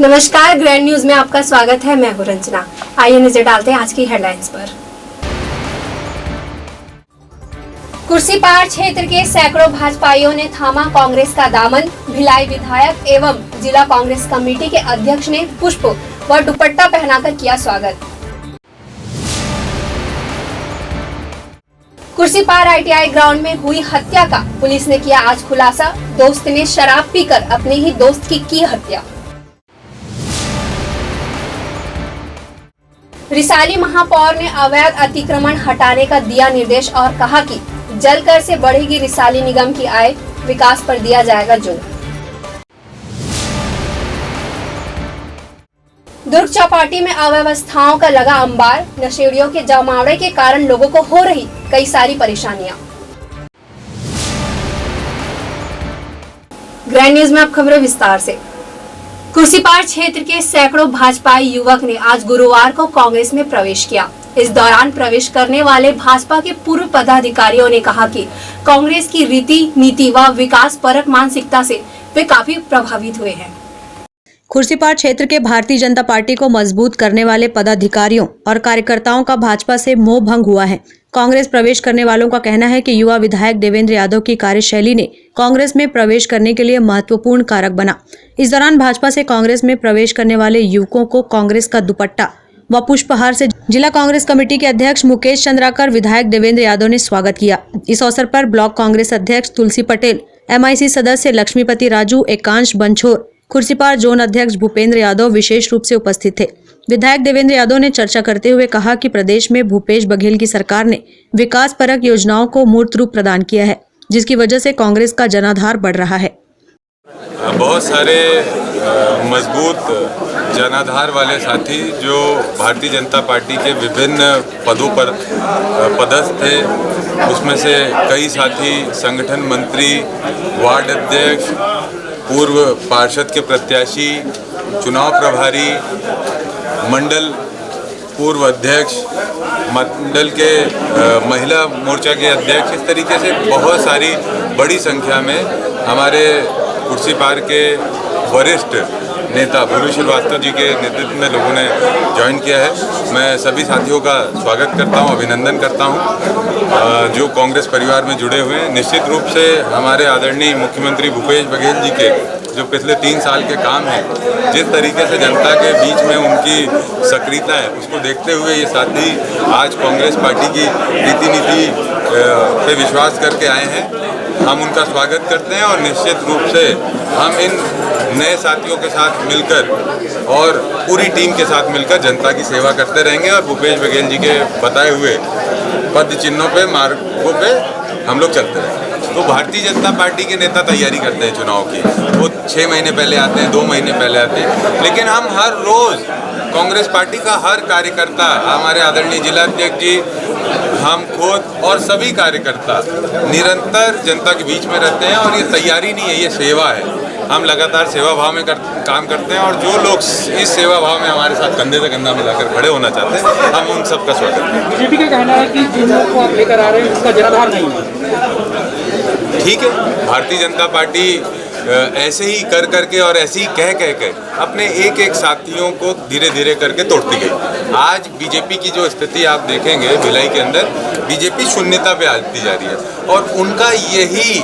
नमस्कार, grand news में आपका स्वागत है। मैं हूं रंजना। आइए नजर डालते हैं आज की हेडलाइंस पर। कुर्सीपार क्षेत्र के सैकड़ों भाजपाइयों ने थामा कांग्रेस का दामन। भिलाई विधायक एवं जिला कांग्रेस कमेटी के अध्यक्ष ने पुष्प व दुपट्टा पहनाकर किया स्वागत। कुर्सीपार ITI ग्राउंड में हुई हत्या का पुलिस ने किया आज खुलासा। दोस्त ने शराब पीकर अपने ही दोस्त की हत्या। रिसाली महापौर ने अवैध अतिक्रमण हटाने का दिया निर्देश और कहा कि जल कर से बढ़ेगी रिसाली निगम की आय, विकास पर दिया जाएगा जोर। दुर्ग चौपाटी में अव्यवस्थाओं का लगा अंबार। नशेड़ियों के जमावड़े के कारण लोगों को हो रही कई सारी परेशानियां। ग्रैंड न्यूज में अब खबरें विस्तार से। कुर्सीपार क्षेत्र के सैकड़ों भाजपाई युवक ने आज गुरुवार को कांग्रेस में प्रवेश किया। इस दौरान प्रवेश करने वाले भाजपा के पूर्व पदाधिकारियों ने कहा कि कांग्रेस की रीति नीति व विकास परक मानसिकता से वे काफी प्रभावित हुए हैं। कुर्सीपार क्षेत्र के भारतीय जनता पार्टी को मजबूत करने वाले पदाधिकारियों और कार्यकर्ताओं का भाजपा से मोह भंग हुआ है। कांग्रेस प्रवेश करने वालों का कहना है कि युवा विधायक देवेंद्र यादव की कार्यशैली ने कांग्रेस में प्रवेश करने के लिए महत्वपूर्ण कारक बना। इस दौरान भाजपा से कांग्रेस में प्रवेश करने वाले युवकों को कांग्रेस का दुपट्टा व पुष्पहार से जिला कांग्रेस कमेटी के अध्यक्ष मुकेश चंद्राकर विधायक देवेंद्र यादव ने स्वागत किया। इस अवसर पर ब्लॉक कांग्रेस अध्यक्ष तुलसी पटेल, MIC सदस्य लक्ष्मीपति राजू, एकांश बंछोर, कुर्सीपार जोन अध्यक्ष भूपेंद्र यादव विशेष रूप से उपस्थित थे। विधायक देवेंद्र यादव ने चर्चा करते हुए कहा कि प्रदेश में भूपेश बघेल की सरकार ने विकास परक योजनाओं को मूर्त रूप प्रदान किया है, जिसकी वजह से कांग्रेस का जनाधार बढ़ रहा है। बहुत सारे मजबूत जनाधार वाले साथी जो भारतीय जनता पार्टी के विभिन्न पदों पर पदस्थ थे, उसमें से कई साथी संगठन मंत्री, वार्ड अध्यक्ष, पूर्व पार्षद के प्रत्याशी, चुनाव प्रभारी, मंडल पूर्व अध्यक्ष, मंडल के महिला मोर्चा के अध्यक्ष, इस तरीके से बहुत सारी बड़ी संख्या में हमारे कुर्सीपार के वरिष्ठ नेता भूलू श्रीवास्तव जी के नेतृत्व में लोगों ने ज्वाइन किया है। मैं सभी साथियों का स्वागत करता हूं, अभिनंदन करता हूं जो कांग्रेस परिवार में जुड़े हुए हैं। निश्चित रूप से हमारे आदरणीय मुख्यमंत्री भूपेश बघेल जी के जो पिछले 3 साल के काम हैं, जिस तरीके से जनता के बीच में उनकी सक्रियता है, उसको देखते हुए ये साथी आज कांग्रेस पार्टी की रीति नीति पे विश्वास करके आए हैं। हम उनका स्वागत करते हैं और निश्चित रूप से हम इन नए साथियों के साथ मिलकर और पूरी टीम के साथ मिलकर जनता की सेवा करते रहेंगे और भूपेश बघेल जी के बताए हुए पद चिन्हों पे, मार्गों पे हम लोग चलते रहेंगे। तो भारतीय जनता पार्टी के नेता तैयारी करते हैं चुनाव की, वो 6 महीने पहले आते हैं, 2 महीने पहले आते हैं, लेकिन हम हर रोज़ कांग्रेस पार्टी का हर कार्यकर्ता, हमारे आदरणीय जिलाध्यक्ष जी, हम खुद और सभी कार्यकर्ता निरंतर जनता के बीच में रहते हैं। और ये तैयारी नहीं है, ये सेवा है। हम लगातार सेवा भाव में काम करते हैं और जो लोग इस सेवा भाव में हमारे साथ कंधे से कंधा मिलाकर खड़े होना चाहते हैं, हम उन सबका स्वागत करते हैं। बीजेपी का कहना है कि जिन लोगों को आप लेकर आ रहे हैं उसका जनाधार नहीं है। ठीक है, भारतीय जनता पार्टी ऐसे ही कर करके और ऐसे ही कह के अपने एक साथियों को धीरे धीरे करके तोड़ती गई। आज बीजेपी की जो स्थिति आप देखेंगे भिलाई के अंदर, बीजेपी शून्यता पे आती जा रही है और उनका यही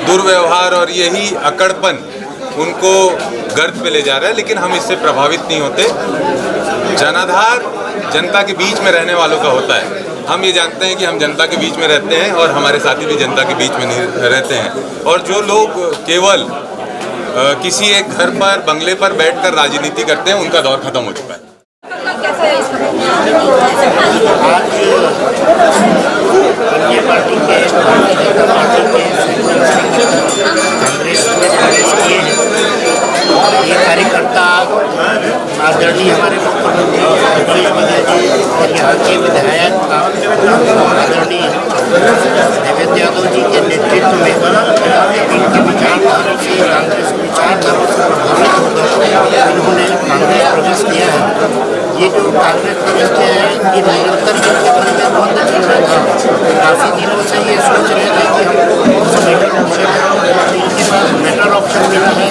दुर्व्यवहार और यही अकड़पन उनको गर्द पे ले जा रहा है, लेकिन हम इससे प्रभावित नहीं होते। जनाधार जनता के बीच में रहने वालों का होता है। हम ये जानते हैं कि हम जनता के बीच में रहते हैं और हमारे साथी भी जनता के बीच में नहीं रहते हैं। और जो लोग केवल किसी एक घर पर, बंगले पर बैठकर राजनीति करते हैं, उनका दौर खत्म हो चुका है। ये कार्यकर्ता आदरणीय हमारे मुख्यमंत्री भूपेश बघेल जी और यहाँ के विधायक आदरणीय देवेंद्र यादव जी के नेतृत्व में इनकी विचारधारा से, कांग्रेस विचारधारा से प्रभावित होकर इन्होंने कांग्रेस प्रवेश किया है। ये जो कांग्रेस प्रवेश किया है, ये निरंतर इनके मन में बहुत चल रहा था। काफ़ी दिनों से ये सोच रहे थे कि हमको बेटर ऑप्शन, इनके पास बेटर ऑप्शन मिला है।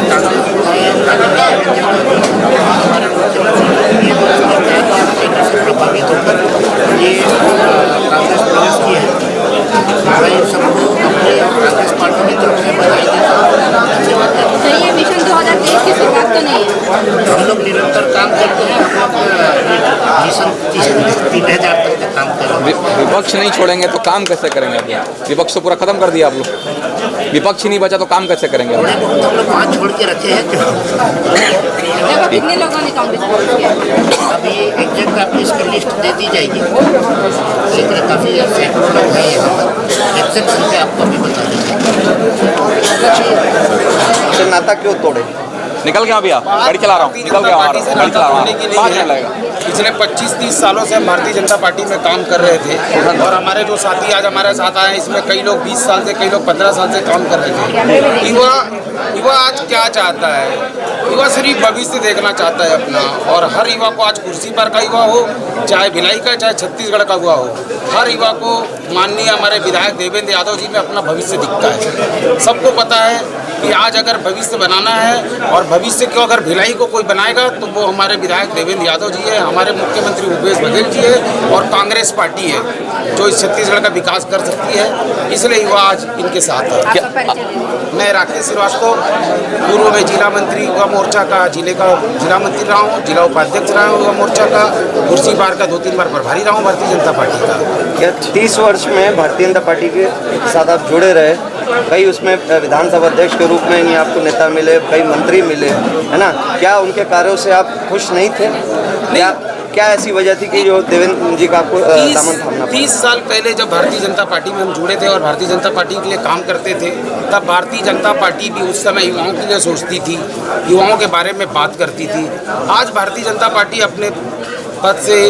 कांग्रेस विपक्ष नहीं छोड़ेंगे तो काम कैसे करेंगे आप? विपक्ष तो पूरा खत्म कर दिया आप लोग, विपक्ष ही नहीं बचा तो काम कैसे करेंगे आप? हम लोग 5 छोड़ के रखे हैं। कितने लोगों ने कांग्रेस को किया? अभी एग्जैक्ट आपको इसकी लिस्ट दे दी जाएगी, लेकिन काफ़ी सैकड़ों लोग हैं यहाँ पर, एग्जैक्ट संख्या आपको अभी बता देंगे। नाता क्यों तोड़े? निकल गया भैया, गाड़ी चला रहा हूँ, निकल गया, गाड़ी चला रहा हूँ, 5 मिनट लगेगा। पिछले 25-30 सालों से हम भारतीय जनता पार्टी में काम कर रहे थे और हमारे जो साथी आज हमारे साथ आए हैं, इसमें कई लोग 20 साल से, कई लोग 15 साल से काम कर रहे थे। युवा आज क्या चाहता है? युवा सिर्फ भविष्य देखना चाहता है अपना, और हर युवा को आज कुर्सी पर का युवा हो, चाहे भिलाई का चाहे छत्तीसगढ़ का हुआ हो, हर युवा को माननीय हमारे विधायक देवेंद्र यादव जी में अपना भविष्य दिखता है। सबको पता है कि आज अगर भविष्य बनाना है और भविष्य को अगर भिलाई को कोई बनाएगा तो वो हमारे विधायक देवेंद्र यादव जी है, हमारे मुख्यमंत्री भूपेश बघेल जी है और कांग्रेस पार्टी है जो इस छत्तीसगढ़ का विकास कर सकती है। इसलिए युवा आज इनके साथ है। मैं राकेश श्रीवास्तव, पूर्व में जिला मंत्री युवा मोर्चा का जिला मंत्री रहा हूँ, जिला उपाध्यक्ष रहा हूँ युवा मोर्चा का, कुर्सी पार का 2-3 बार प्रभारी रहा हूँ भारतीय जनता पार्टी का। क्या 30 वर्ष में भारतीय जनता पार्टी के साथ आप जुड़े रहे, कई उसमें विधानसभा अध्यक्ष के रूप में नहीं आपको नेता मिले, कई मंत्री मिले, है ना? क्या उनके कार्यों से आप खुश नहीं थे? क्या ऐसी वजह थी कि जो देवेंद्र जी का आपको दामन थामना? 30 साल पहले जब भारतीय जनता पार्टी में हम जुड़े थे और भारतीय जनता पार्टी के लिए काम करते थे, तब भारतीय जनता पार्टी भी उस समय युवाओं के लिए सोचती थी, युवाओं के बारे में बात करती थी। आज भारतीय जनता पार्टी अपने पद से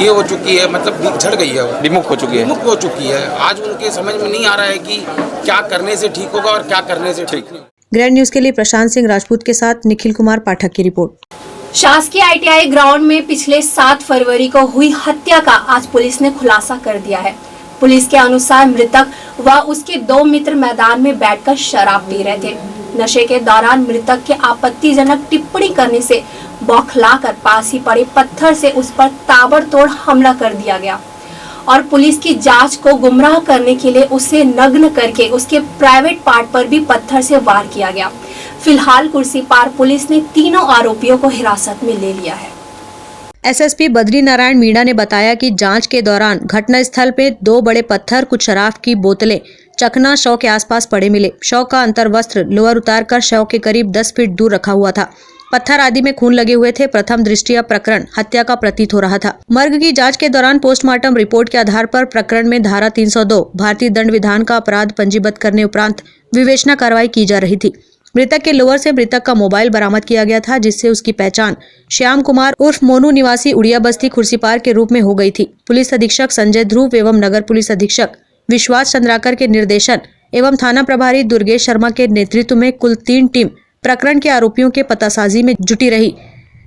ये हो चुकी है, मतलब झड़ गई है, विमुख हो चुकी है। आज उनके समझ में नहीं आ रहा है कि क्या करने से ठीक होगा और क्या करने से ठीक नहीं। ग्रैंड न्यूज के लिए प्रशांत सिंह राजपूत के साथ निखिल कुमार पाठक की रिपोर्ट। शासकीय ITI ग्राउंड में पिछले 7 फरवरी को हुई हत्या का आज पुलिस ने खुलासा कर दिया है। पुलिस के अनुसार मृतक व उसके 2 मित्र मैदान में बैठकर शराब पी रहे थे। नशे के दौरान मृतक के आपत्तिजनक टिप्पणी करने से बौखलाकर पास ही पड़े पत्थर से उस पर ताबड़तोड़ हमला कर दिया गया और पुलिस की जांच को गुमराह करने के लिए उसे नग्न करके उसके प्राइवेट पार्ट पर भी पत्थर से वार किया गया। फिलहाल कुर्सी पार पुलिस ने तीनों आरोपियों को हिरासत में ले लिया है। SSP बद्री नारायण मीणा ने बताया कि जांच के दौरान घटना स्थल पे 2 बड़े पत्थर, कुछ शराब की बोतलें चखना शव के आसपास पड़े मिले। शव का अंतर्वस्त्र लोअर उतारकर शव के करीब 10 फीट दूर रखा हुआ था। पत्थर आदि में खून लगे हुए थे। प्रथम दृष्टया प्रकरण हत्या का प्रतीत हो रहा था। मर्ग की जांच के दौरान पोस्टमार्टम रिपोर्ट के आधार पर प्रकरण में धारा 302 भारतीय दंड विधान का अपराध पंजीबद्ध करने उपरांत विवेचना कार्रवाई की जा रही थी। मृतक के लोअर से मृतक का मोबाइल बरामद किया गया था, जिससे उसकी पहचान श्याम कुमार उर्फ मोनू निवासी उड़िया बस्ती खुर्सीपार के रूप में हो गई थी। पुलिस अधीक्षक संजय ध्रुव एवं नगर पुलिस अधीक्षक विश्वास चंद्राकर के निर्देशन एवं थाना प्रभारी दुर्गेश शर्मा के नेतृत्व में कुल 3 टीम प्रकरण के आरोपियों के पतासाजी में जुटी रही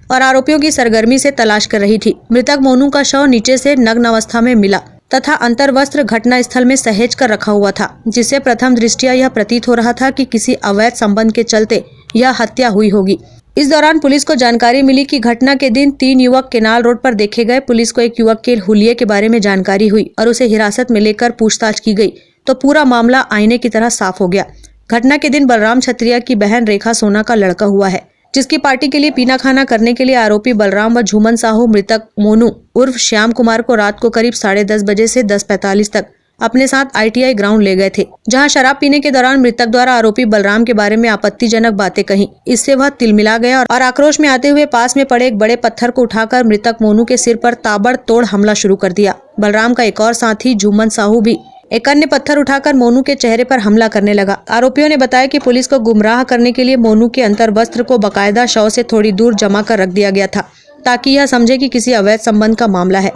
और आरोपियों की सरगर्मी से तलाश कर रही थी। मृतक मोनू का शव नीचे से नग्न अवस्था में मिला तथा अंतर्वस्त्र घटना स्थल में सहेज कर रखा हुआ था, जिससे प्रथम दृष्टया यह प्रतीत हो रहा था कि किसी अवैध संबंध के चलते यह हत्या हुई होगी। इस दौरान पुलिस को जानकारी मिली कि घटना के दिन 3 युवक केनाल रोड पर देखे गए। पुलिस को एक युवक के हुलिये के बारे में जानकारी हुई और उसे हिरासत में लेकर पूछताछ की गई तो पूरा मामला आईने की तरह साफ हो गया। घटना के दिन बलराम क्षत्रिय की बहन रेखा सोना का लड़का हुआ है, जिसकी पार्टी के लिए पीना खाना करने के लिए आरोपी बलराम व झूमन साहू मृतक मोनू उर्फ श्याम कुमार को रात को करीब 10:30 बजे से 10:45 तक अपने साथ ITI ग्राउंड ले गए थे, जहां शराब पीने के दौरान मृतक द्वारा आरोपी बलराम के बारे में आपत्तिजनक बातें कही। इससे वह तिलमिला गया और आक्रोश में आते हुए पास में पड़े एक बड़े पत्थर को उठाकर मृतक मोनू के सिर पर ताबड़तोड़ हमला शुरू कर दिया। बलराम का एक और साथी झूमन साहू भी एक अन्य पत्थर उठाकर मोनू के चेहरे पर हमला करने लगा। आरोपियों ने बताया कि पुलिस को गुमराह करने के लिए मोनू के अंतर्वस्त्र को बकायदा शव से थोड़ी दूर जमा कर रख दिया गया था, ताकि यह समझे कि किसी अवैध संबंध का मामला है।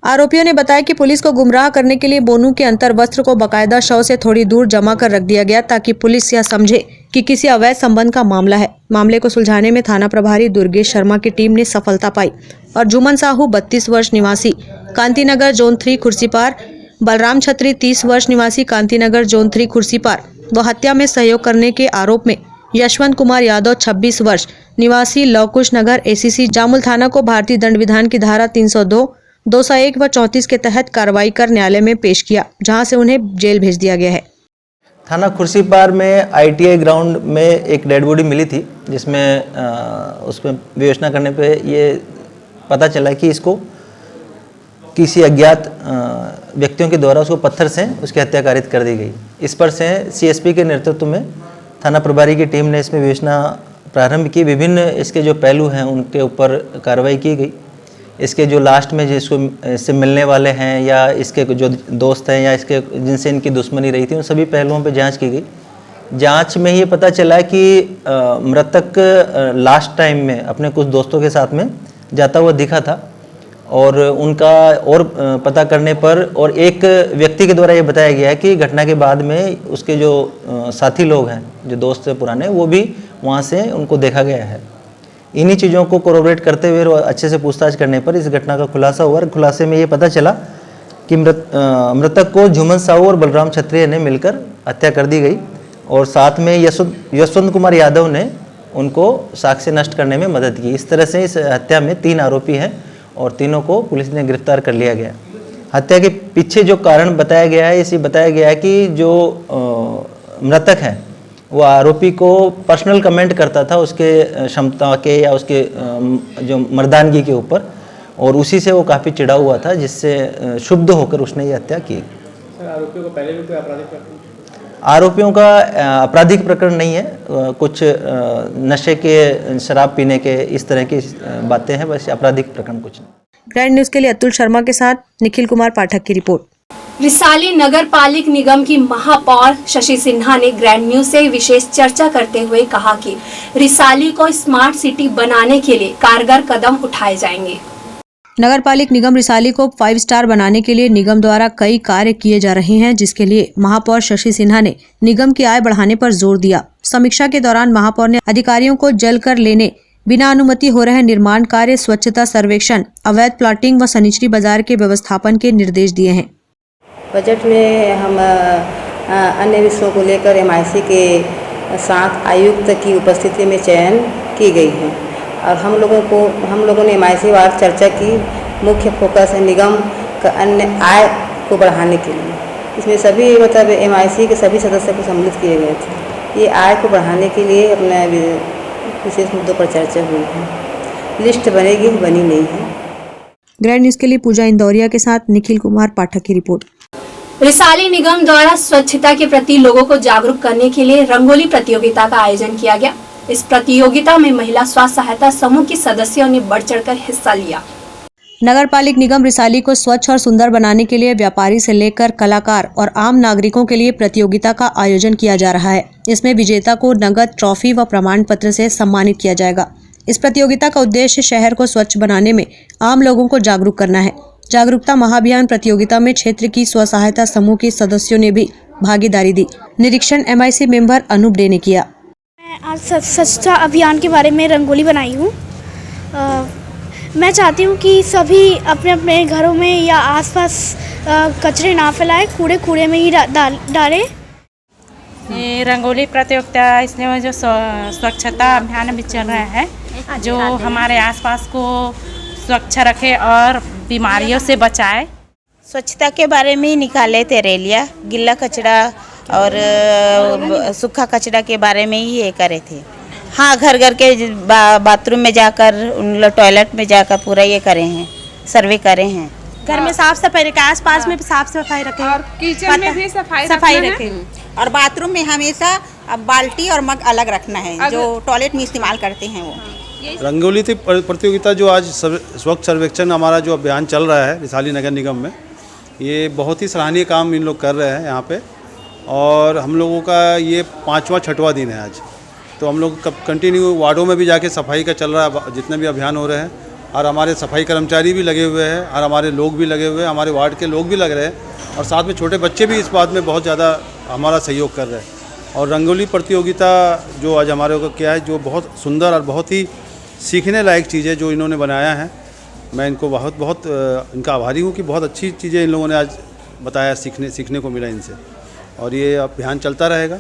आरोपियों ने बताया कि पुलिस को गुमराह करने के लिए मोनू के अंतर्वस्त्र को बकायदा शव से थोड़ी दूर जमा कर रख दिया गया, ताकि पुलिस यह समझे कि किसी अवैध संबंध का मामला है। मामले को सुलझाने में थाना प्रभारी दुर्गेश शर्मा की टीम ने सफलता पाई और झूमन साहू 32 वर्ष निवासी कांतिनगर जोन 3 खुर्सीपार, बलराम छत्री 30 वर्ष निवासी कांतिनगर जोन 3 खुर्सीपार व हत्या में सहयोग करने के आरोप में यशवंत कुमार यादव 26 वर्ष निवासी लवकुश नगर ACC जामुल थाना को भारतीय दंड विधान की धारा 302, 201 व 34 के तहत कार्रवाई कर न्यायालय में पेश किया, जहां से उन्हें जेल भेज दिया गया है। थाना खुर्सीपार में ITI ग्राउंड में एक डेड बॉडी मिली थी, जिसमें उसमें विवेचना करने पे ये पता चला कि इसको किसी अज्ञात व्यक्तियों के द्वारा उसको पत्थर से उसकी हत्या कारित कर दी गई। इस पर से सीएसपी के नेतृत्व में थाना प्रभारी की टीम ने इसमें विवेचना प्रारंभ की। विभिन्न इसके जो पहलू हैं उनके ऊपर कार्रवाई की गई। इसके जो लास्ट में जिसको इससे मिलने वाले हैं या इसके जो दोस्त हैं या इसके जिनसे इनकी दुश्मनी रही थी, उन सभी पहलुओं पर जाँच की गई। जांच में ये पता चला कि मृतक लास्ट टाइम में अपने कुछ दोस्तों के साथ में जाता हुआ दिखा था और उनका और पता करने पर और एक व्यक्ति के द्वारा ये बताया गया है कि घटना के बाद में उसके जो साथी लोग हैं, जो दोस्त हैं पुराने, वो भी वहाँ से उनको देखा गया है। इन्हीं चीज़ों को कोरोबरेट करते हुए और अच्छे से पूछताछ करने पर इस घटना का खुलासा हुआ। खुलासे में ये पता चला कि मृतक को झुमन साहू और बलराम क्षत्रिय ने मिलकर हत्या कर दी गई और साथ में यशवंत कुमार यादव ने उनको साक्ष्य नष्ट करने में मदद की। इस तरह से इस हत्या में 3 आरोपी हैं और तीनों को पुलिस ने गिरफ्तार कर लिया गया। हत्या के पीछे जो कारण बताया गया है, इसे बताया गया है कि जो मृतक है वो आरोपी को पर्सनल कमेंट करता था उसके क्षमता के या उसके जो मर्दानगी के ऊपर, और उसी से वो काफ़ी चिढ़ा हुआ था, जिससे क्षुब्ध होकर उसने ये हत्या की। सर, आरोपियों को पहले भी कोई आपराधिक प्रकरण? आरोपियों का आपराधिक प्रकरण नहीं है, कुछ नशे के, शराब पीने के, इस तरह की बातें हैं, बस आपराधिक प्रकरण कुछ नहीं। ग्रैंड न्यूज के लिए अतुल शर्मा के साथ निखिल कुमार पाठक की रिपोर्ट। रिसाली नगर पालिक निगम की महापौर शशि सिन्हा ने ग्रैंड न्यूज से विशेष चर्चा करते हुए कहा कि रिसाली को स्मार्ट सिटी बनाने के लिए कारगर कदम उठाए जाएंगे। नगर पालिक निगम रिसाली को 5 स्टार बनाने के लिए निगम द्वारा कई कार्य किए जा रहे हैं, जिसके लिए महापौर शशि सिन्हा ने निगम की आय बढ़ाने पर जोर दिया। समीक्षा के दौरान महापौर ने अधिकारियों को जल कर लेने, बिना अनुमति हो रहे निर्माण कार्य, स्वच्छता सर्वेक्षण, अवैध प्लॉटिंग व सनिचरी बाजार के व्यवस्थापन के निर्देश दिए हैं। बजट में हम अन्य विषयों को लेकर MIC के साथ आयुक्त की उपस्थिति में चयन की गई है और हम लोगों ने MIC वार चर्चा की। मुख्य फोकस है निगम का अन्य आय को बढ़ाने के लिए। इसमें सभी MIC के सभी सदस्य को सम्मिलित किए गए थे। ये आय को बढ़ाने के लिए अपने विशेष मुद्दों पर चर्चा हुई है। लिस्ट बनेगी, बनी नहीं है। ग्रैंड न्यूज के लिए पूजा इंदौरिया के साथ निखिल कुमार पाठक की रिपोर्ट। रिसाली निगम द्वारा स्वच्छता के प्रति लोगों को जागरूक करने के लिए रंगोली प्रतियोगिता का आयोजन किया गया। इस प्रतियोगिता में महिला स्वयं सहायता समूह की सदस्यों ने बढ़ चढ़कर हिस्सा लिया। नगर पालिक निगम रिसाली को स्वच्छ और सुंदर बनाने के लिए व्यापारी से लेकर कलाकार और आम नागरिकों के लिए प्रतियोगिता का आयोजन किया जा रहा है। इसमें विजेता को नगद, ट्रॉफी व प्रमाण पत्र से सम्मानित किया जाएगा। इस प्रतियोगिता का उद्देश्य शहर को स्वच्छ बनाने में आम लोगों को जागरूक करना है। जागरूकता महाअभियान प्रतियोगिता में क्षेत्र की स्व सहायता समूह के सदस्यों ने भी भागीदारी दी। निरीक्षण MIC मेंबर अनूप डे ने किया। मैं आज स्वच्छता अभियान के बारे में रंगोली बनाई हूँ। मैं चाहती हूँ कि सभी अपने अपने घरों में या आसपास कचरे ना फैलाएं, कूड़े में ही डालें। ये रंगोली प्रतियोगिता, इसमें जो स्वच्छता अभियान भी चल रहा है, जो हमारे आसपास को स्वच्छ रखे और बीमारियों से बचाए। स्वच्छता के बारे में ही निकाले थे रैलियाँ, गिल्ला कचरा और सूखा कचरा के बारे में ही ये करे थे। हाँ, घर घर के बाथरूम में जाकर, उन टॉयलेट में जाकर पूरा ये करे हैं, सर्वे करे हैं। घर में साफ सफाई रखें, आसपास में साफ सफाई रखें और किचन में भी सफाई रखें और बाथरूम में हमेशा बाल्टी और मग अलग रखना है, जो टॉयलेट में इस्तेमाल करते हैं वो। रंगोली प्रतियोगिता जो आज स्वच्छ सर्वेक्षण हमारा जो अभियान चल रहा है रिसाली नगर निगम में, ये बहुत ही सराहनीय काम इन लोग कर रहे हैं यहाँ पे। और हम लोगों का ये 5वां-6वां दिन है आज। तो हम लोग कंटिन्यू वार्डों में भी जाके सफाई का चल रहा है, जितने भी अभियान हो रहे हैं, और हमारे सफाई कर्मचारी भी लगे हुए हैं और हमारे लोग भी लगे हुए हैं, हमारे वार्ड के लोग भी लग रहे हैं और साथ में छोटे बच्चे भी इस बात में बहुत ज़्यादा हमारा सहयोग कर रहे हैं। और रंगोली प्रतियोगिता जो आज हमारे को क्या है, जो बहुत सुंदर और बहुत ही सीखने लायक चीज़ है जो इन्होंने बनाया है। मैं इनको बहुत इनका आभारी हूँ कि बहुत अच्छी चीज़ें इन लोगों ने आज बताया, सीखने को मिला इनसे। और ये अभियान चलता रहेगा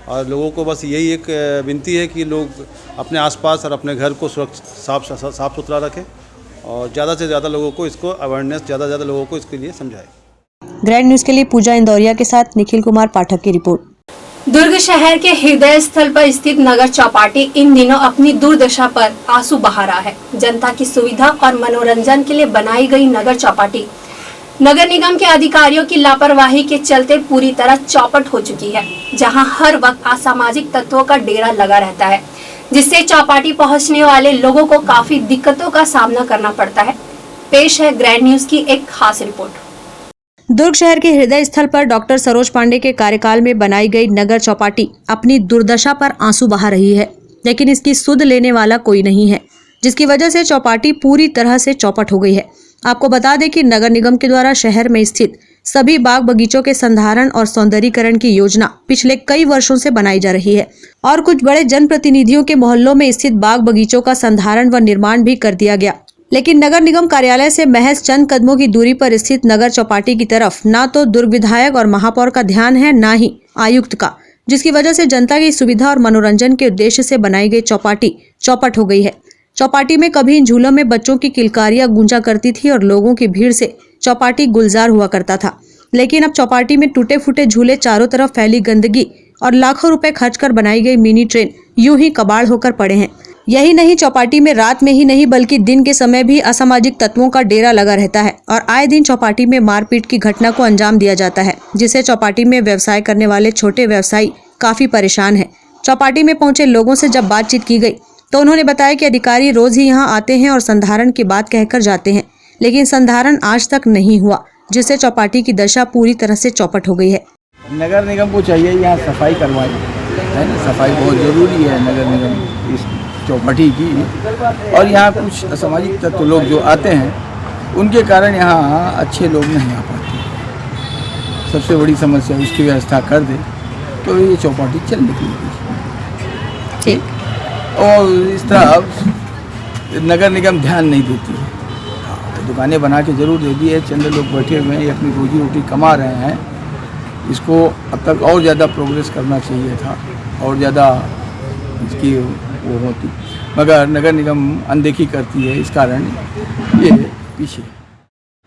और लोगों को बस यही एक विनती है कि लोग अपने आसपास और अपने घर को साफ सुथरा रखें और ज़्यादा से ज़्यादा लोगों को इसको अवेयरनेस, ज़्यादा से ज़्यादा लोगों को इसके लिए समझाएं। ग्रैंड न्यूज़ के लिए पूजा इंदौरिया के साथ निखिल कुमार पाठक की रिपोर्ट। दुर्ग शहर के हृदय स्थल पर स्थित नगर चौपाटी इन दिनों अपनी दुर्दशा पर आंसू बहा रहा है। जनता की सुविधा और मनोरंजन के लिए बनाई गई नगर चौपाटी नगर निगम के अधिकारियों की लापरवाही के चलते पूरी तरह चौपट हो चुकी है, जहां हर वक्त असामाजिक तत्वों का डेरा लगा रहता है, जिससे चौपाटी पहुंचने वाले लोगों को काफी दिक्कतों का सामना करना पड़ता है। पेश है ग्रैंड न्यूज की एक खास रिपोर्ट। दुर्ग शहर के हृदय स्थल पर डॉक्टर सरोज पांडे के कार्यकाल में बनाई गई नगर चौपाटी अपनी दुर्दशा पर आंसू बहा रही है, लेकिन इसकी सुध लेने वाला कोई नहीं है, जिसकी वजह से चौपाटी पूरी तरह से चौपट हो गई है। आपको बता दें कि नगर निगम के द्वारा शहर में स्थित सभी बाग बगीचों के संधारण और सौंदर्यीकरण की योजना पिछले कई वर्षों से बनाई जा रही है और कुछ बड़े जनप्रतिनिधियों के मोहल्लों में स्थित बाग बगीचों का संधारण व निर्माण भी कर दिया गया, लेकिन नगर निगम कार्यालय से महज चंद कदमों की दूरी पर स्थित नगर चौपाटी की तरफ न तो दुर्ग विधायक और महापौर का ध्यान है, न ही आयुक्त का, जिसकी वजह से जनता की सुविधा और मनोरंजन के उद्देश्य से बनाई गई चौपाटी चौपट हो गई है। चौपाटी में कभी इन झूलों में बच्चों की किलकारियां गूंजा करती थी और लोगों की भीड़ से चौपाटी गुलजार हुआ करता था, लेकिन अब चौपाटी में टूटे फूटे झूले, चारों तरफ फैली गंदगी और लाखों रुपए खर्च कर बनाई गई मिनी ट्रेन यूं ही कबाड़ होकर पड़े हैं। यही नहीं, चौपाटी में रात में ही नहीं बल्कि दिन के समय भी असामाजिक तत्वों का डेरा लगा रहता है और आए दिन चौपाटी में मारपीट की घटना को अंजाम दिया जाता है, जिससे चौपाटी में व्यवसाय करने वाले छोटे व्यवसायी काफी परेशान है। चौपाटी में पहुंचे लोगों से जब बातचीत की गई तो उन्होंने बताया कि अधिकारी रोज ही यहां आते हैं और संधारण की बात कहकर जाते हैं, लेकिन संधारण आज तक नहीं हुआ, जिससे चौपाटी की दशा पूरी तरह से चौपट हो गई है। नगर निगम को चाहिए यहाँ सफाई करवाए, है ना, सफाई बहुत ज़रूरी है नगर निगम इस चौपाटी की। और यहाँ कुछ असामाजिक तत्व लोग जो आते हैं उनके कारण यहाँ अच्छे लोग नहीं आ पाते। सबसे बड़ी समस्या उसकी व्यवस्था कर दे तो ये चौपाटी चल निकलेगी। ठीक। और इस तरह नगर निगम ध्यान नहीं देती है। दुकानें बना के ज़रूर दे दी है, चंद लोग बैठे हुए हैं, अपनी रोजी रोटी कमा रहे हैं। इसको अब तक और ज़्यादा प्रोग्रेस करना चाहिए था और ज़्यादा इसकी वो होती, मगर नगर निगम अनदेखी करती है, इस कारण ये पीछे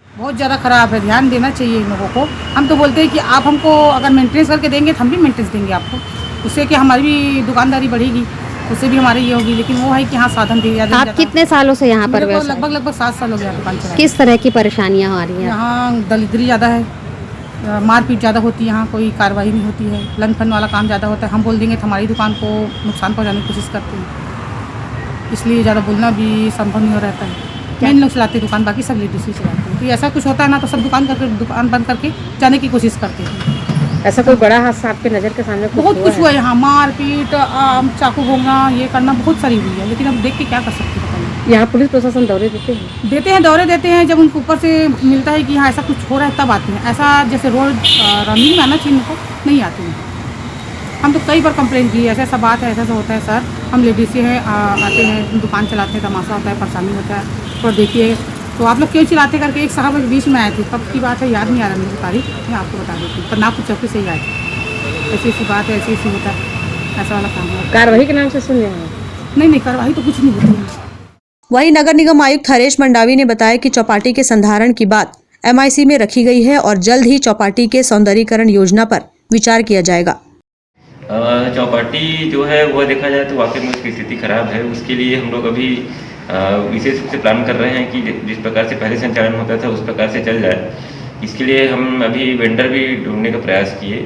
बहुत ज़्यादा ख़राब है। ध्यान देना चाहिए इन लोगों को। हम तो बोलते हैं कि आप हमको अगर मेंटेनेंस करके देंगे तो हम भी मेंटेनेंस देंगे आपको, उससे कि हमारी भी दुकानदारी बढ़ेगी, उससे भी हमारी ये होगी। लेकिन वो है कि हाँ साधन दे दिया। आप कितने सालों से यहाँ पर व्यवसाय? लगभग 7 साल हो गया दुकान चला। किस तरह की परेशानियाँ आ रही हैं? यहाँ दलिद्री ज़्यादा है, मारपीट ज़्यादा होती है, यहाँ कोई कार्रवाई नहीं होती है, लन फन वाला काम ज़्यादा होता है। हम बोल देंगे तो हमारी दुकान को नुकसान पहुँचाने की कोशिश करते हैं, इसलिए ज़्यादा बोलना भी संभव नहीं हो रहता है। मेन लोग चलाते हैं दुकान, बाकी सब लेडीज ही चलाते हैं। तो ऐसा कुछ होता है ना तो सब दुकान बंद करके जाने की कोशिश करते हैं। ऐसा कोई बड़ा हादसा आपके नज़र के सामने बहुत कुछ हुआ है यहाँ, मारपीट, चाकू भोंगना, ये करना बहुत सारी हुई है, लेकिन अब देख के क्या कर सकते हैं बताइए। यहाँ पुलिस प्रशासन दौरे देते हैं? दौरे देते हैं। जब उनको ऊपर से मिलता है कि हाँ ऐसा कुछ हो रहा है तब आते हैं। ऐसा जैसे रोड रनिंग में आना चाहिए उनको, नहीं आते हैं। हम तो कई बार कंप्लेंट की, ऐसा ऐसा बात है, ऐसा ऐसा होता है सर, हम लेडीज से हैं, आते हैं, दुकान चलाते हैं, तमाशा होता है, परेशानी होता है, और देखिए तो आप लोग क्यों चिल्लाते करके एक साहब बीच में आए थे, कब की बात है याद नहीं आ रहा मुझे तारीख, मैं आपको बता देती हूँ। नागपुर चौकी से ही आए थे। ऐसी ऐसी बात है, ऐसी ऐसी होता है, ऐसा वाला काम है। कार्रवाई के नाम से सुन रहे हैं? नहीं, कार्रवाई तो कुछ नहीं होती है। वहीं नगर निगम आयुक्त हरेश मंडावी ने बताया कि चौपाटी के संधारण की बात MIC में रखी गई है और जल्द ही चौपाटी के सौंदर्यीकरण योजना पर विचार किया जाएगा। चौपाटी जो है वो देखा जाए तो वाकई में उसकी स्थिति खराब है। उसके लिए हम लोग अभी विशेष रूप से प्लान कर रहे हैं कि जिस प्रकार से पहले संचालन होता था उस प्रकार से चल जाए। इसके लिए हम अभी वेंडर भी ढूंढने का प्रयास किए।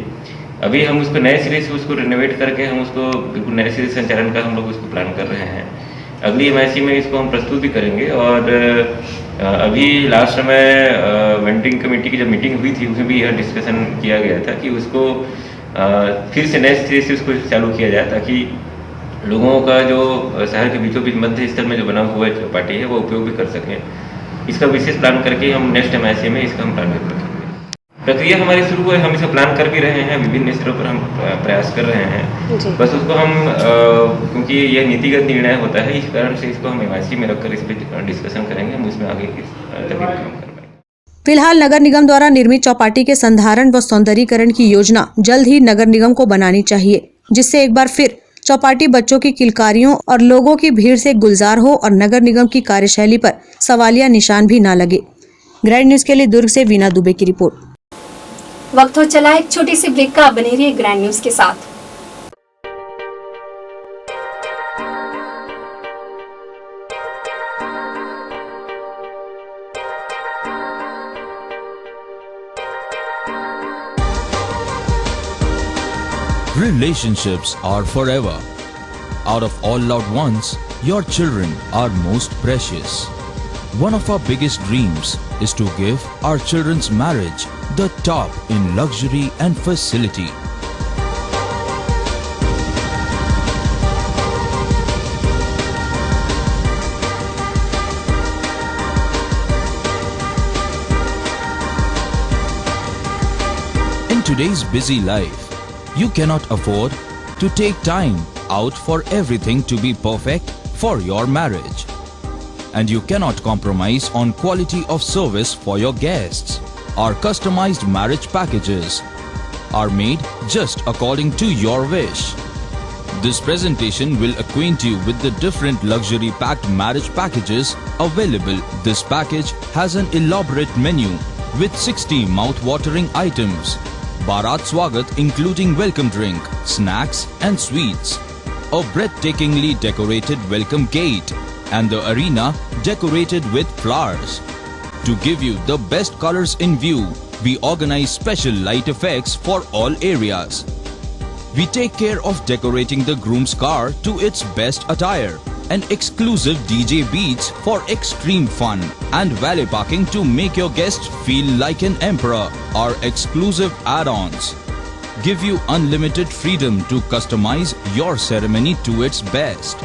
अभी हम उसको नए सिरे से उसको रिनोवेट करके हम उसको बिल्कुल नए सिरे से संचालन का हम लोग उसको प्लान कर रहे हैं। अगली MIC में इसको हम प्रस्तुत भी करेंगे। और अभी लास्ट में वेंडिंग कमेटी की जब मीटिंग हुई थी उसमें भी यह डिस्कशन किया गया था कि उसको फिर से नए सिरे से उसको चालू किया जाए ताकि लोगों का जो शहर के बीचों बीच मध्य स्थल में जो बना हुआ चौपाटी है वो उपयोग भी कर सकें। इसका विशेष प्लान करके हम नेक्स्ट MIC में इसका हम प्लान रखेंगे। प्रक्रिया हमारी शुरू है, हम इसे प्लान कर भी रहे हैं, विभिन्न स्तरों पर हम प्रयास कर रहे हैं। बस उसको हम क्योंकि यह नीतिगत निर्णय होता है, इस कारण से इसको हम MIC में रखकर इस पर डिस्कशन करेंगे, हम उसमें आगे तभी काम करेंगे। फिलहाल नगर निगम द्वारा निर्मित चौपाटी के संधारण व सौंदर्यीकरण की योजना जल्द ही नगर निगम को बनानी चाहिए, जिससे एक बार फिर चौपाटी बच्चों की किलकारियों और लोगों की भीड़ से गुलजार हो और नगर निगम की कार्यशैली पर सवालिया निशान भी न लगे। ग्रैंड न्यूज के लिए दुर्ग से वीना दुबे की रिपोर्ट। वक्त हो चला एक छोटी सी ब्रेक का, बने रहिए ग्रैंड न्यूज के साथ। relationships are forever. Out of all loved ones, your children are most precious. One of our biggest dreams is to give our children's marriage the top in luxury and facility. In today's busy life, you cannot afford to take time out for everything to be perfect for your marriage. And you cannot compromise on quality of service for your guests. Our customized marriage packages are made just according to your wish. This presentation will acquaint you with the different luxury packed marriage packages available. This package has an elaborate menu with 60 mouth-watering items. Bharat Swagat including welcome drink, snacks and sweets. A breathtakingly decorated welcome gate and the arena decorated with flowers. To give you the best colors in view, we organize special light effects for all areas. We take care of decorating the groom's car to its best attire and exclusive DJ beats for extreme fun and valet parking to make your guests feel like an emperor. Our exclusive add-ons give you unlimited freedom to customize your ceremony to its best.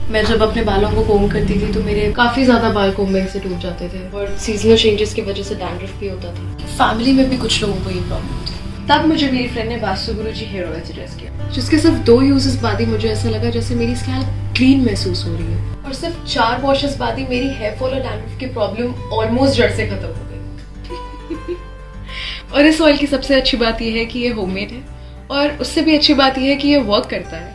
मैं जब अपने बालों को कोम करती थी तो मेरे काफ़ी ज़्यादा बाल कोम्बिंग से टूट जाते थे और सीजनल चेंजेस की वजह से डैंड्रफ भी होता था। फैमिली में भी कुछ लोगों को ये प्रॉब्लम थी। तब मुझे मेरी फ्रेंड ने वास्तु गुरुजी हेयर ऑयल सजेस्ट किया, जिसके सिर्फ 2 यूजेस बाद ही मुझे ऐसा लगा जैसे मेरी स्कैल्प क्लीन महसूस हो रही है और सिर्फ 4 वॉशेस बाद ही मेरी हेयर फॉल और डैंड्रफ की प्रॉब्लम ऑलमोस्ट जड़ से खत्म हो गई। और इस ऑयल की सबसे अच्छी बात यह है कि ये होममेड है और उससे भी अच्छी बात यह है कि ये वर्क करता है।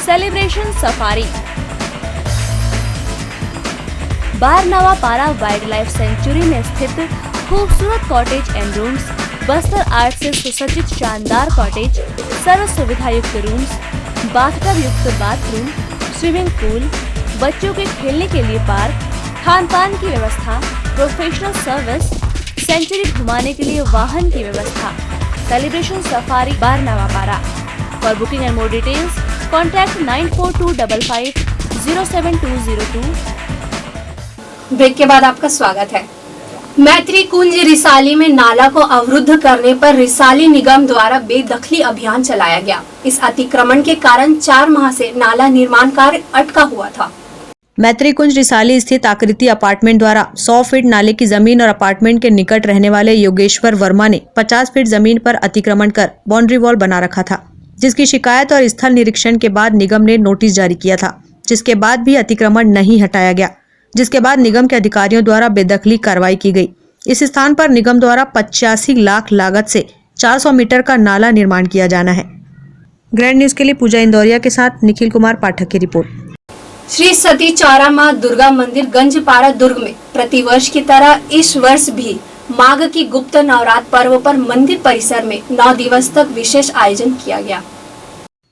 सेलिब्रेशन सफारी बारनावा पारा वाइल्ड लाइफ सेंचुरी में स्थित खूबसूरत cottage and rooms, Bastar art से सुसज्जित शानदार कॉटेज, सर्व सुविधा युक्त रूम्स, बाथटब युक्त बाथरूम, स्विमिंग पूल, बच्चों के खेलने के लिए पार्क, खान पान की व्यवस्था, प्रोफेशनल सर्विस, सेंचुरी घुमाने के लिए वाहन की व्यवस्था। Celebration safari Barnawapara. For booking and more details contact 9425507202। Break के बाद आपका स्वागत है। मैत्री कुंज रिसाली में नाला को अवरुद्ध करने पर रिसाली निगम द्वारा बेदखली अभियान चलाया गया। इस अतिक्रमण के कारण 4 माह से नाला निर्माण कार्य अटका हुआ था। मैत्री कुंज रिसाली स्थित आकृति अपार्टमेंट द्वारा 100 फीट नाले की जमीन और अपार्टमेंट के निकट रहने वाले योगेश्वर वर्मा ने 50 फीट जमीन पर अतिक्रमण कर बाउंड्री वॉल बना रखा था, जिसकी शिकायत और स्थल निरीक्षण के बाद निगम ने नोटिस जारी किया था, जिसके बाद भी अतिक्रमण नहीं हटाया गया, जिसके बाद निगम के अधिकारियों द्वारा बेदखली कार्रवाई की गई। इस स्थान पर निगम द्वारा 85 लाख लागत से 400 मीटर का नाला निर्माण किया जाना है। ग्रैंड न्यूज के लिए पूजा इंदौरिया के साथ निखिल कुमार पाठक की रिपोर्ट। श्री सती चौरा माँ दुर्गा मंदिर गंजपारा दुर्ग में प्रतिवर्ष की तरह इस वर्ष भी माघ की गुप्त नवरात्र पर्व पर मंदिर परिसर में 9 दिवस तक विशेष आयोजन किया गया।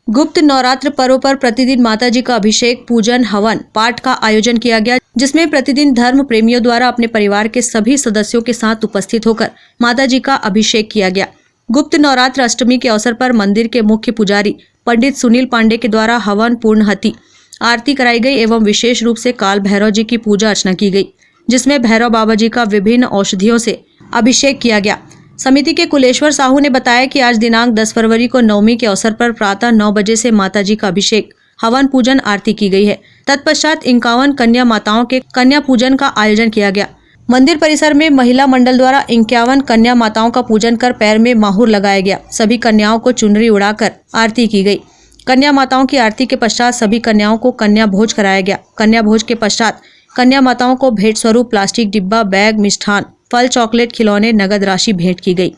गुप्त नवरात्र पर्व पर प्रतिदिन माताजी का अभिषेक, पूजन, हवन, पाठ का आयोजन किया गया, जिसमें प्रतिदिन धर्म प्रेमियों द्वारा अपने परिवार के सभी सदस्यों के साथ उपस्थित होकर माताजी का अभिषेक किया गया। गुप्त नवरात्र अष्टमी के अवसर पर मंदिर के मुख्य पुजारी पंडित सुनील पांडे के द्वारा हवन, पूर्णाहुति, आरती कराई गई एवं विशेष रूप से काल भैरव जी की पूजा अर्चना की गई, जिसमें भैरव बाबा जी का विभिन्न औषधियों से अभिषेक किया गया। समिति के कुलेश्वर साहू ने बताया कि आज दिनांक 10 फरवरी को नवमी के अवसर पर प्रातः 9 बजे से माताजी का अभिषेक, हवन, पूजन, आरती की गई है। तत्पश्चात 51 कन्या माताओं के कन्या पूजन का आयोजन किया गया। मंदिर परिसर में महिला मंडल द्वारा 51 कन्या माताओं का पूजन कर पैर में माहुर लगाया गया। सभी कन्याओं को चुनरी उड़ाकर आरती की गई। कन्या माताओं की आरती के पश्चात सभी कन्याओं को कन्या भोज कराया गया। कन्या भोज के पश्चात कन्या माताओं को भेंट स्वरूप प्लास्टिक डिब्बा, बैग, मिष्ठान, फल, चॉकलेट, खिलौने, नगद राशि भेंट की गई।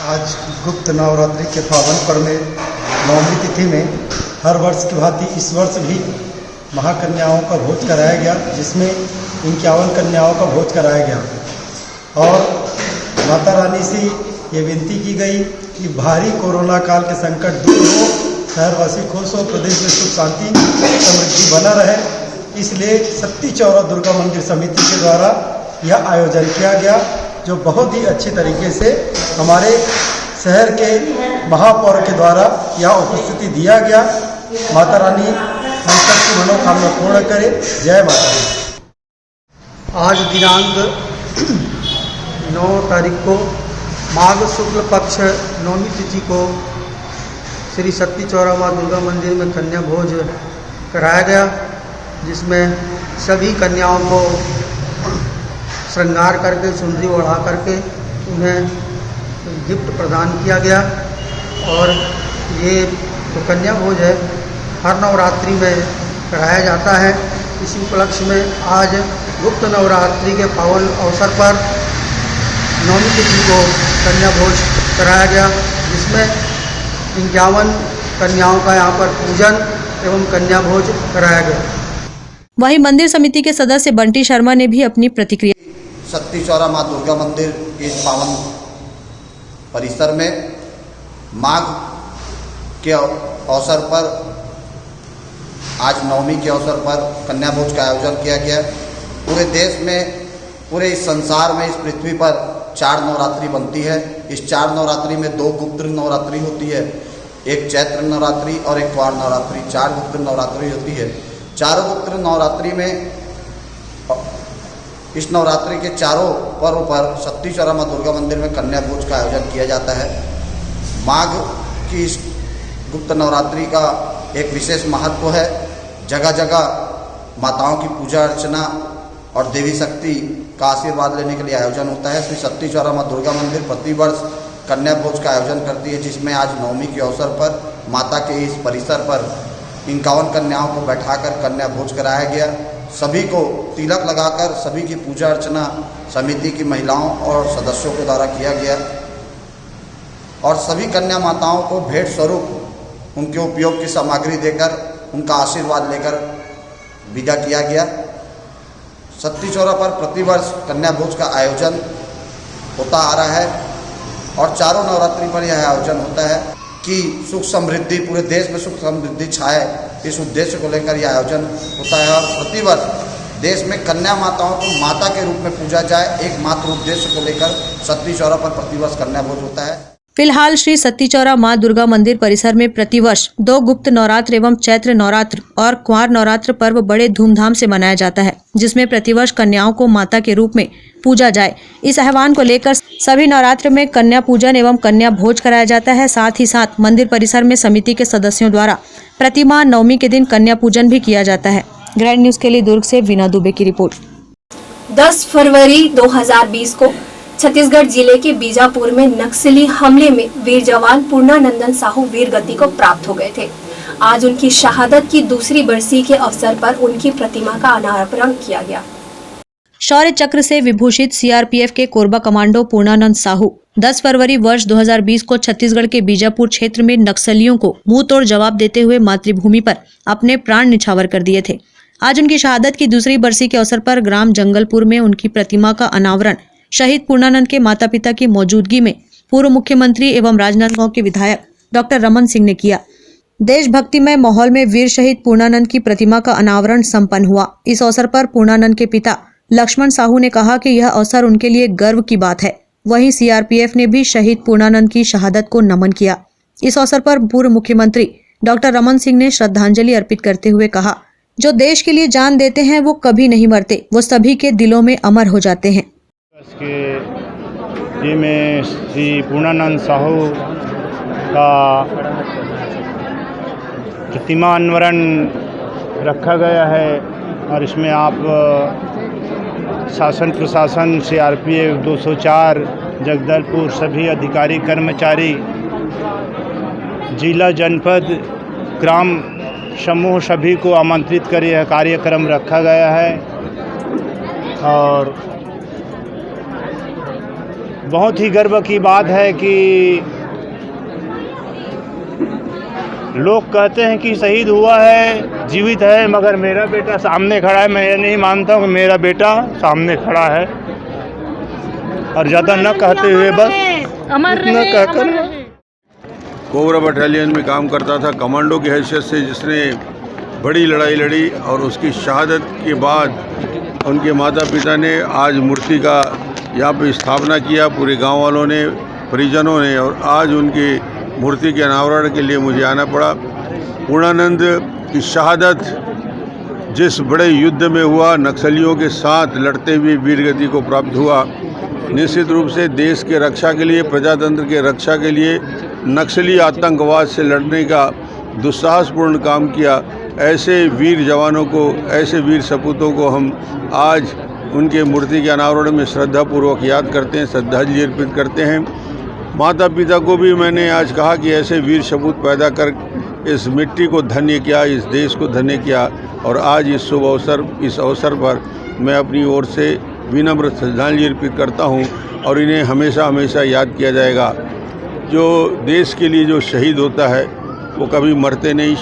आज गुप्त नवरात्रि के पावन पर्व में नवमी तिथि में हर वर्ष की भांति इस वर्ष भी महाकन्याओं का भोज कराया गया, जिसमें 51 कन्याओं का भोज कराया गया और माता रानी से ये विनती की गई कि भारी कोरोना काल के संकट दूर हो, शहरवासी खुश हो, प्रदेश में सुख शांति समृद्धि बना रहे, इसलिए सत्ती चौरा दुर्गा मंदिर समिति के द्वारा यह आयोजन किया गया, जो बहुत ही अच्छे तरीके से हमारे शहर के महापौर के द्वारा यह उपस्थिति दिया गया। माता रानी हम सबकी मनोकामना पूर्ण करे। जय माता दी। आज दिनांक 9 तारीख को माघ शुक्ल पक्ष 9वीं तिथि को श्री सत्ती चौरा माँ दुर्गा मंदिर में कन्या भोज कराया गया, जिसमें सभी कन्याओं को श्रृंगार करके चुनरी ओढ़ा करके उन्हें गिफ्ट प्रदान किया गया। और ये जो कन्या भोज है हर नवरात्रि में कराया जाता है। इसी उपलक्ष्य में आज गुप्त नवरात्रि के पावन अवसर पर 9वीं तिथि को कन्या भोज कराया गया, जिसमें 51 कन्याओं का यहाँ पर पूजन एवं कन्या भोज कराया गया। वहीं मंदिर समिति के सदस्य बंटी शर्मा ने भी अपनी प्रतिक्रिया। सत्ती चौरा माँ दुर्गा मंदिर के इस पावन परिसर में माघ के अवसर पर आज 9वीं के अवसर पर कन्या भोज का आयोजन किया गया। पूरे देश में, पूरे इस संसार में, इस पृथ्वी पर 4 नवरात्रि बनती है। इस 4 नवरात्रि में 2 गुप्त नवरात्रि होती है, एक चैत्र नवरात्रि और एक क्वार नवरात्रि। 4 गुप्त नवरात्रि होती है। चारों गुप्त नवरात्रि में इस नवरात्रि के चारों पर्व पर सत्ती चौरा माँ दुर्गा मंदिर में कन्या भोज का आयोजन किया जाता है। माघ की इस गुप्त नवरात्रि का एक विशेष महत्व है। जगह जगह माताओं की पूजा अर्चना और देवी शक्ति का आशीर्वाद लेने के लिए आयोजन होता है। श्री सत्ती चौरा माँ दुर्गा मंदिर प्रतिवर्ष कन्या भोज का आयोजन करती है, जिसमें आज 9वीं के अवसर पर माता के इस परिसर पर 51 कन्याओं को बैठाकर कन्या भोज कराया गया। सभी को तिलक लगाकर सभी की पूजा अर्चना समिति की महिलाओं और सदस्यों के द्वारा किया गया और सभी कन्या माताओं को भेंट स्वरूप उनके उपयोग की सामग्री देकर उनका आशीर्वाद लेकर विदा किया गया। सत्ती चौरा पर प्रतिवर्ष कन्या भोज का आयोजन होता आ रहा है और चारों नवरात्रि पर यह आयोजन होता है कि सुख समृद्धि, पूरे देश में सुख समृद्धि छाए, इस उद्देश्य को लेकर यह आयोजन होता है। और प्रतिवर्ष देश में कन्या माताओं को माता के रूप में पूजा जाए, एकमात्र उद्देश्य को लेकर सत्ती चौरा पर प्रतिवर्ष कन्या भोज होता है। फिलहाल श्री सत्ती चौरा माँ दुर्गा मंदिर परिसर में प्रतिवर्ष 2 गुप्त नवरात्र एवं चैत्र नवरात्र और कुंवार नवरात्र पर्व बड़े धूमधाम से मनाया जाता है, जिसमें प्रतिवर्ष कन्याओं को माता के रूप में पूजा जाए। इस आह्वान को लेकर सभी नवरात्र में कन्या पूजन एवं कन्या भोज कराया जाता है। साथ ही साथ मंदिर परिसर में समिति के सदस्यों द्वारा प्रतिमाह 9वीं के दिन कन्या पूजन भी किया जाता है। ग्रैंड न्यूज के लिए दुर्ग से वीना दुबे की रिपोर्ट। 10 फरवरी 2020 को छत्तीसगढ़ जिले के बीजापुर में नक्सली हमले में वीर जवान पूर्णानंदन साहू वीर गति को प्राप्त हो गए थे। आज उनकी शहादत की दूसरी बरसी के अवसर पर उनकी प्रतिमा का अनावरण किया गया। शौर्य चक्र से विभूषित सीआरपीएफ के कोरबा कमांडो पूर्णानंद साहू 10 फरवरी वर्ष 2020 को छत्तीसगढ़ के बीजापुर क्षेत्र में नक्सलियों को मुंह तोड़ जवाब देते हुए मातृभूमि पर अपने प्राण निछावर कर दिए थे। आज उनकी शहादत की दूसरी बरसी के अवसर पर ग्राम जंगलपुर में उनकी प्रतिमा का अनावरण शहीद पूर्णानंद के माता पिता की मौजूदगी में पूर्व मुख्यमंत्री एवं राजनांदगांव के विधायक डॉक्टर रमन सिंह ने किया। देशभक्तिमय माहौल में वीर शहीद पूर्णानंद की प्रतिमा का अनावरण संपन्न हुआ। इस अवसर पर पूर्णानंद के पिता लक्ष्मण साहू ने कहा कि यह अवसर उनके लिए गर्व की बात है। वहीं सीआरपीएफ ने भी शहीद पूर्णानंद की शहादत को नमन किया। इस अवसर पर पूर्व मुख्यमंत्री डॉक्टर रमन सिंह ने श्रद्धांजलि अर्पित करते हुए कहा, जो देश के लिए जान देते हैं वो कभी नहीं मरते, वो सभी के दिलों में अमर हो जाते हैं। ये में श्री पूर्णानंद साहू का प्रतिमा अनावरण रखा गया है और इसमें आप शासन प्रशासन सीआरपीएफ 204 जगदलपुर सभी अधिकारी कर्मचारी जिला जनपद ग्राम समूह सभी को आमंत्रित कर यह कार्यक्रम रखा गया है। और बहुत ही गर्व की बात है कि लोग कहते हैं कि शहीद हुआ है, जीवित है, मगर मेरा बेटा सामने खड़ा है। मैं ये नहीं मानता हूँ कि मेरा बेटा सामने खड़ा है। और ज़्यादा न कहते हुए बस इतना कहकर कोबरा बटालियन में काम करता था, कमांडो की हैसियत से जिसने बड़ी लड़ाई लड़ी और उसकी शहादत के बाद उनके माता पिता ने आज मूर्ति का यहाँ पे स्थापना किया, पूरे गांव वालों ने, परिजनों ने, और आज उनकी मूर्ति के अनावरण के लिए मुझे आना पड़ा। पूर्णानंद की शहादत जिस बड़े युद्ध में हुआ, नक्सलियों के साथ लड़ते हुए वीरगति को प्राप्त हुआ, निश्चित रूप से देश के रक्षा के लिए, प्रजातंत्र के रक्षा के लिए नक्सली आतंकवाद से लड़ने का दुस्साहसपूर्ण काम किया। ऐसे वीर जवानों को, ऐसे वीर सपूतों को हम आज उनके मूर्ति के अनावरण में श्रद्धापूर्वक याद करते हैं, श्रद्धांजलि अर्पित करते हैं। माता पिता को भी मैंने आज कहा कि ऐसे वीर सपूत पैदा कर इस मिट्टी को धन्य किया, इस देश को धन्य किया, और आज इस शुभ अवसर, इस अवसर पर मैं अपनी ओर से विनम्र श्रद्धांजलि अर्पित करता हूं और इन्हें हमेशा हमेशा याद किया जाएगा। जो देश के लिए जो शहीद होता है वो कभी मरते नहीं,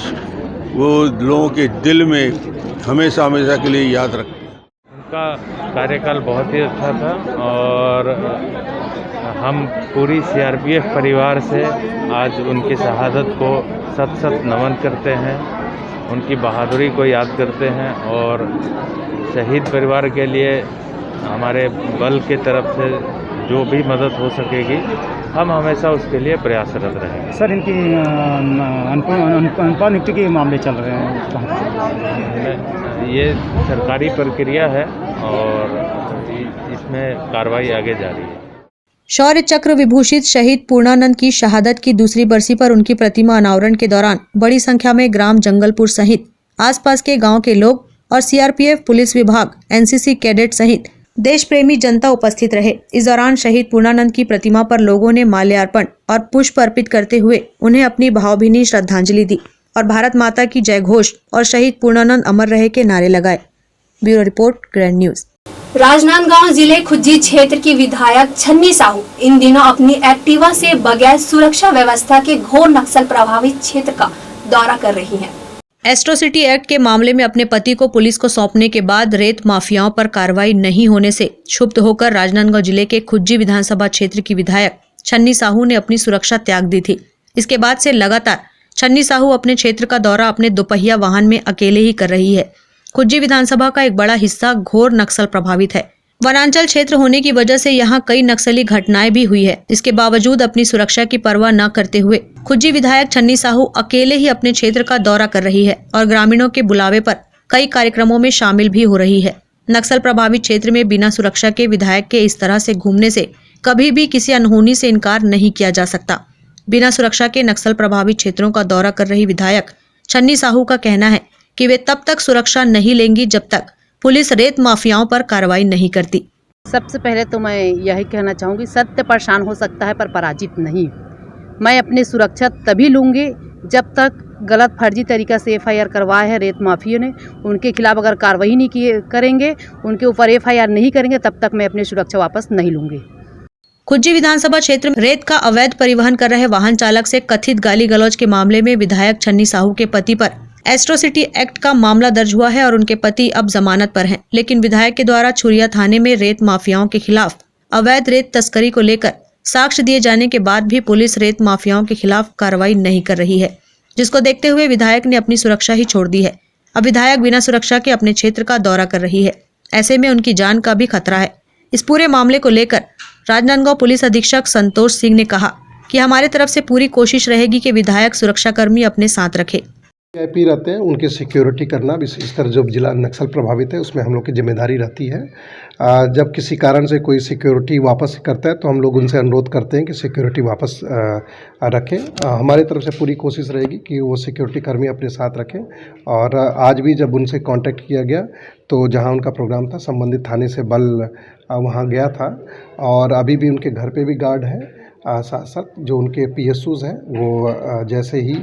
वो लोगों के दिल में हमेशा हमेशा के लिए याद रखते हैं। उनका कार्यकाल बहुत ही अच्छा था और हम पूरी सीआरपीएफ परिवार से आज उनकी शहादत को सत सत नमन करते हैं, उनकी बहादुरी को याद करते हैं और शहीद परिवार के लिए हमारे बल के तरफ से जो भी मदद हो सकेगी हम हमेशा उसके लिए प्रयासरत रहेंगे। सर, इनकी अनपढ़ नियुक्ति के मामले चल रहे हैं, ये सरकारी प्रक्रिया है और इसमें कार्रवाई आगे जारी है। शौर्य चक्र विभूषित शहीद पूर्णानंद की शहादत की दूसरी बरसी पर उनकी प्रतिमा अनावरण के दौरान बड़ी संख्या में ग्राम जंगलपुर सहित आसपास के गांव के लोग और सीआरपीएफ, पुलिस विभाग, एनसीसी कैडेट सहित देश प्रेमी जनता उपस्थित रहे। इस दौरान शहीद पूर्णानंद की प्रतिमा पर लोगों ने माल्यार्पण और पुष्प अर्पित करते हुए उन्हें अपनी भावभीनी श्रद्धांजलि दी और भारत माता की जय घोष और शहीद पूर्णानंद अमर रहे के नारे लगाए। Bureau report, grand news. Rajnandgaon जिले खुज्जी क्षेत्र की विधायक छन्नी साहू इन दिनों अपनी एक्टिवा से बगैर सुरक्षा व्यवस्था के घोर नक्सल प्रभावित क्षेत्र का दौरा कर रही हैं। एट्रोसिटी एक्ट के मामले में अपने पति को पुलिस को सौंपने के बाद रेत माफियाओं पर कार्रवाई नहीं होने से क्षुब्ध होकर राजनांदगांव जिले के खुज्जी विधानसभा क्षेत्र की विधायक छन्नी साहू ने अपनी सुरक्षा त्याग दी थी। इसके बाद से लगातार छन्नी साहू अपने क्षेत्र का दौरा अपने दोपहिया वाहन में अकेले ही कर रही है। खुज्जी विधानसभा का एक बड़ा हिस्सा घोर नक्सल प्रभावित है। वनांचल क्षेत्र होने की वजह से यहाँ कई नक्सली घटनाएं भी हुई है। इसके बावजूद अपनी सुरक्षा की परवाह न करते हुए खुज्जी विधायक छन्नी साहू अकेले ही अपने क्षेत्र का दौरा कर रही है और ग्रामीणों के बुलावे पर कई कार्यक्रमों में शामिल भी हो रही है। नक्सल प्रभावित क्षेत्र में बिना सुरक्षा के विधायक के इस तरह से घूमने से कभी भी किसी अनहोनी से इनकार नहीं किया जा सकता। बिना सुरक्षा के नक्सल प्रभावित क्षेत्रों का दौरा कर रही विधायक छन्नी साहू का कहना है कि वे तब तक सुरक्षा नहीं लेंगी जब तक पुलिस रेत माफियाओं पर कार्रवाई नहीं करती। सबसे पहले तो मैं यही कहना चाहूँगी, सत्य परेशान हो सकता है पर पराजित नहीं। मैं अपनी सुरक्षा तभी लूँगी जब तक गलत फर्जी तरीका से एफआईआर करवाए हैं रेत माफियों ने, उनके खिलाफ अगर कार्रवाई नहीं करेंगे, उनके ऊपर एफआईआर नहीं करेंगे, तब तक मैं अपनी सुरक्षा वापस नहीं लूँगी। खुज्जी विधानसभा क्षेत्र में रेत का अवैध परिवहन कर रहे वाहन चालक से कथित गाली गलौज के मामले में विधायक छन्नी साहू के पति पर एट्रोसिटी एक्ट का मामला दर्ज हुआ है और उनके पति अब जमानत पर हैं। लेकिन विधायक के द्वारा छुरिया थाने में रेत माफियाओं के खिलाफ अवैध रेत तस्करी को लेकर साक्ष्य दिए जाने के बाद भी पुलिस रेत माफियाओं के खिलाफ कार्रवाई नहीं कर रही है, जिसको देखते हुए विधायक ने अपनी सुरक्षा ही छोड़ दी है। अब विधायक बिना सुरक्षा के अपने क्षेत्र का दौरा कर रही है। ऐसे में उनकी जान का भी खतरा है। इस पूरे मामले को लेकर राजनांदगांव पुलिस अधीक्षक संतोष सिंह ने कहा कि हमारे तरफ से पूरी कोशिश रहेगी कि विधायक सुरक्षाकर्मी अपने साथ रखे। वीआईपी रहते हैं, उनकी सिक्योरिटी करना इस तरह जो जिला नक्सल प्रभावित है उसमें हम लोग की जिम्मेदारी रहती है। जब किसी कारण से कोई सिक्योरिटी वापस करता है तो हम लोग उनसे अनुरोध करते हैं कि सिक्योरिटी वापस रखें। हमारी तरफ से पूरी कोशिश रहेगी कि वो सिक्योरिटी कर्मी अपने साथ रखें। और आज भी जब उनसे कांटेक्ट किया गया तो जहां उनका प्रोग्राम था संबंधित थाने से बल वहां गया था और अभी भी उनके घर पे भी गार्ड है। साथ साथ जो उनके पीएसयूज हैं वो जैसे ही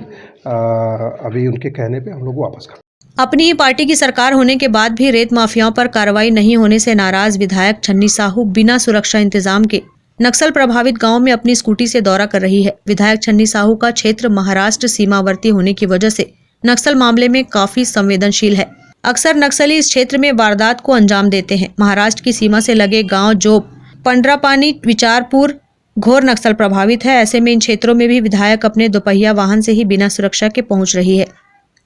अभी उनके कहने पे हम लोग वापस कर। अपनी ही पार्टी की सरकार होने के बाद भी रेत माफियाओं पर कार्रवाई नहीं होने से नाराज विधायक छन्नी साहू बिना सुरक्षा इंतजाम के नक्सल प्रभावित गांव में अपनी स्कूटी से दौरा कर रही है। विधायक छन्नी साहू का क्षेत्र महाराष्ट्र सीमावर्ती होने की वजह से नक्सल मामले में काफी संवेदनशील है। अक्सर नक्सली इस क्षेत्र में वारदात को अंजाम देते हैं। महाराष्ट्र की सीमा से लगे गाँव जोब, पंडरापानी, विचारपुर, घोर नक्सल प्रभावित है। ऐसे में इन क्षेत्रों में भी विधायक अपने दोपहिया वाहन से ही बिना सुरक्षा के पहुंच रही है।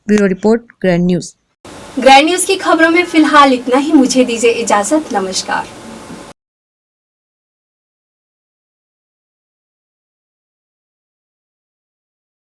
Bureau report, grand news. Grand news की खबरों में फिलहाल इतना ही। मुझे दीजिए इजाजत। नमस्कार।